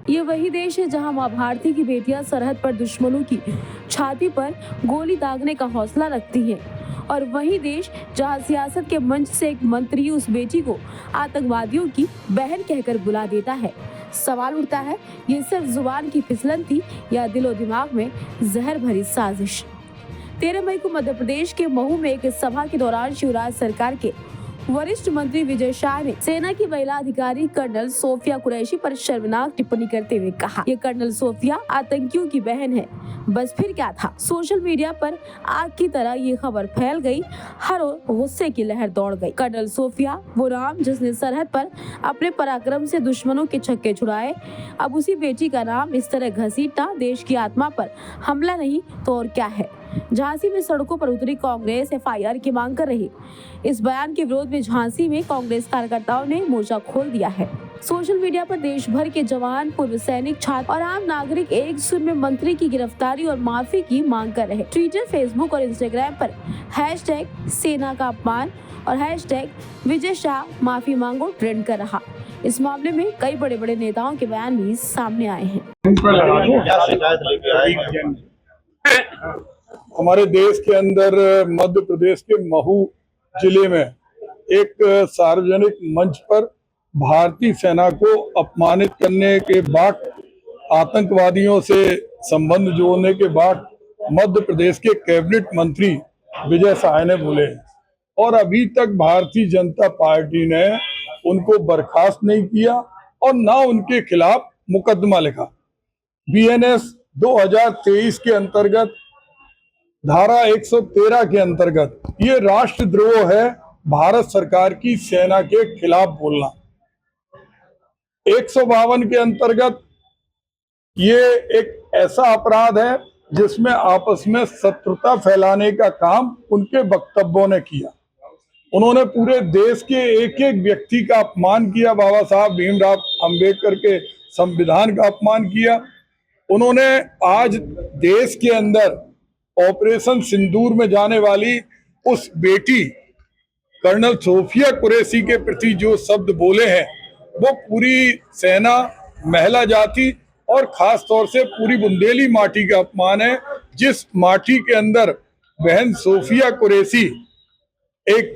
ये वही देश है जहां मां भारती की बेटियां सरहद पर दुश्मनों की छाती पर गोली दागने का हौसला रखती हैं, और वही देश जहां सियासत के मंच से एक मंत्री उस बेटी को आतंकवादियों की बहन कहकर बुला देता है। सवाल उठता है, ये सिर्फ जुबान की फिसलन थी या दिलो दिमाग में जहर भरी साजिश? 13 मई को मध्य प्रदेश के महू में एक सभा के दौरान शिवराज सरकार के वरिष्ठ मंत्री विजय शाह ने सेना की महिला अधिकारी कर्नल सोफिया कुरैशी पर शर्मनाक टिप्पणी करते हुए कहा, ये कर्नल सोफिया आतंकियों की बहन है। बस फिर क्या था? सोशल मीडिया पर आग की तरह ये खबर फैल गई, हर ओर गुस्से की लहर दौड़ गई। कर्नल सोफिया वो नाम जिसने सरहद पर अपने पराक्रम से दुश्मनों के छक्के छुड़ाए, अब उसी बेटी का नाम इस तरह घसीटना देश की आत्मा पर हमला नहीं तो और क्या है? झांसी में सड़कों पर उतरी कांग्रेस एफआईआर की मांग कर रही। इस बयान के विरोध में झांसी में कांग्रेस कार्यकर्ताओं ने मोर्चा खोल दिया है। सोशल मीडिया पर देश भर के जवान, पूर्व सैनिक, छात्र और आम नागरिक एक सुर में मंत्री की गिरफ्तारी और माफी की मांग कर रहे। ट्विटर, फेसबुक और इंस्टाग्राम पर #सेना का अपमान और #विजय शाह माफी मांगो ट्रेंड कर रहा। इस मामले में कई बड़े बड़े नेताओं के बयान भी सामने आए हैं। हमारे देश के अंदर मध्य प्रदेश के महू जिले में एक सार्वजनिक मंच पर भारतीय सेना को अपमानित करने के बाद, आतंकवादियों से संबंध जोड़ने के बाद मध्य प्रदेश के कैबिनेट मंत्री विजय शाह ने बोले, और अभी तक भारतीय जनता पार्टी ने उनको बर्खास्त नहीं किया और ना उनके खिलाफ मुकदमा लिखा। बीएनएस 2023 के अंतर्गत धारा 113 के अंतर्गत ये राष्ट्रद्रोह है भारत सरकार की सेना के खिलाफ बोलना। 152 के अंतर्गत ये एक ऐसा अपराध है जिसमें आपस में शत्रुता फैलाने का काम उनके वक्तव्यों ने किया। उन्होंने पूरे देश के एक एक व्यक्ति का अपमान किया, बाबा साहब भीमराव अंबेडकर के संविधान का अपमान किया। उन्होंने आज देश के अंदर ऑपरेशन सिंदूर में जाने वाली उस बेटी कर्नल सोफिया कुरैशी के प्रति जो शब्द बोले हैं, वो पूरी सेना, महिला जाति और खास तौर से पूरी बुंदेली माटी का अपमान है, जिस माटी के अंदर बहन सोफिया कुरैशी एक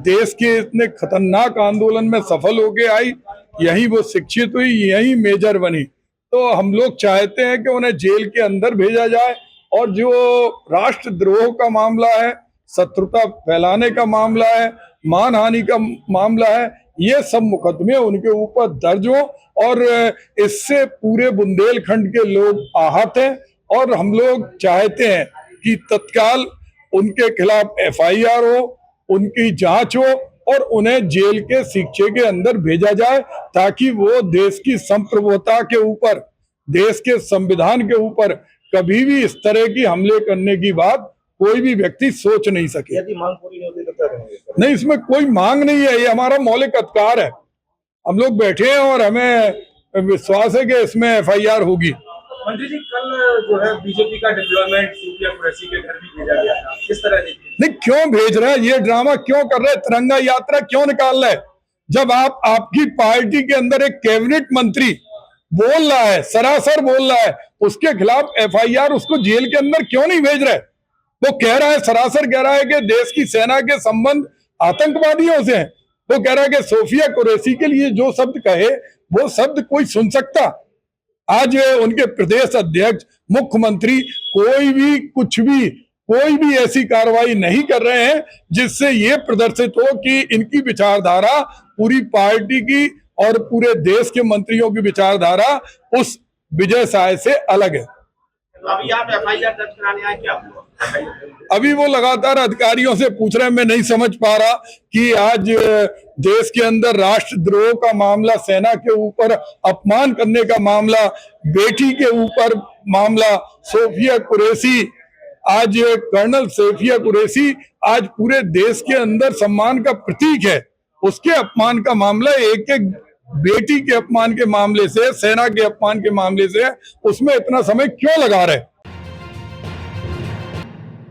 देश के इतने खतरनाक आंदोलन में सफल होके आई, यहीं वो शिक्षित हुई, यहीं मेजर बनी। तो हम लोग चाहते हैं कि उन्हें जेल के अंदर भेजा जाए, और जो राष्ट्रद्रोह का मामला है, शत्रुता फैलाने का मामला है, मानहानि का मामला है, ये सब मुकदमे उनके ऊपर दर्ज हो, और इससे पूरे बुंदेलखंड के लोग आहत हैं। और हम लोग चाहते हैं कि तत्काल उनके खिलाफ एफआईआर हो, उनकी जांच हो और उन्हें जेल के शिक्षे के अंदर भेजा जाए, ताकि वो देश की संप्रभुता के ऊपर, देश के संविधान के ऊपर कभी भी इस तरह की हमले करने की बात कोई भी व्यक्ति सोच नहीं सके। यदि मांग पूरी नहीं होती तो क्या करेंगे? नहीं, इसमें कोई मांग नहीं है, ये हमारा मौलिक अधिकार है। हम लोग बैठे हैं और हमें विश्वास है कि इसमें एफआईआर होगी। मंत्री जी, कल जो है बीजेपी का डिप्लॉयमेंट सोफिया कुरैशी के घर भी भेजा गया था, किस तरह देखिए? नहीं, क्यों भेज रहे हैं? ये ड्रामा क्यों कर रहे हैं? तिरंगा यात्रा क्यों निकाल रहे हैं? जब आपकी पार्टी के अंदर एक कैबिनेट मंत्री बोल रहा है, सरासर बोल रहा है, उसके खिलाफ एफआईआर, उसको जेल के अंदर क्यों नहीं भेज रहे? वो कह रहा है, सरासर कह रहा है कि देश की सेना के संबंध आतंकवादियों से हैं। वो कह रहा है कि सोफिया कुरैशी के लिए जो शब्द कहे वो शब्द कोई सुन सकता? आज उनके प्रदेश अध्यक्ष, मुख्यमंत्री कोई भी ऐसी कार्रवाई नहीं कर रहे हैं जिससे ये प्रदर्शित हो कि इनकी विचारधारा पूरी पार्टी की और पूरे देश के मंत्रियों की विचारधारा उस विजय शाह से अलग है। अभी आप एफआईआर दर्ज कराने आए क्या? अभी वो लगातार अधिकारियों से पूछ रहे हैं। मैं नहीं समझ पा रहा कि आज देश के अंदर राष्ट्रद्रोह का मामला, सेना के ऊपर अपमान करने का मामला, बेटी के ऊपर मामला, सोफिया कुरैशी, आज कर्नल सोफिया कुरैशी आज पूरे देश के अंदर सम्मान का प्रतीक है, उसके अपमान का मामला, एक एक बेटी के अपमान के मामले से, सेना के अपमान के मामले से, उसमें इतना समय क्यों लगा रहे?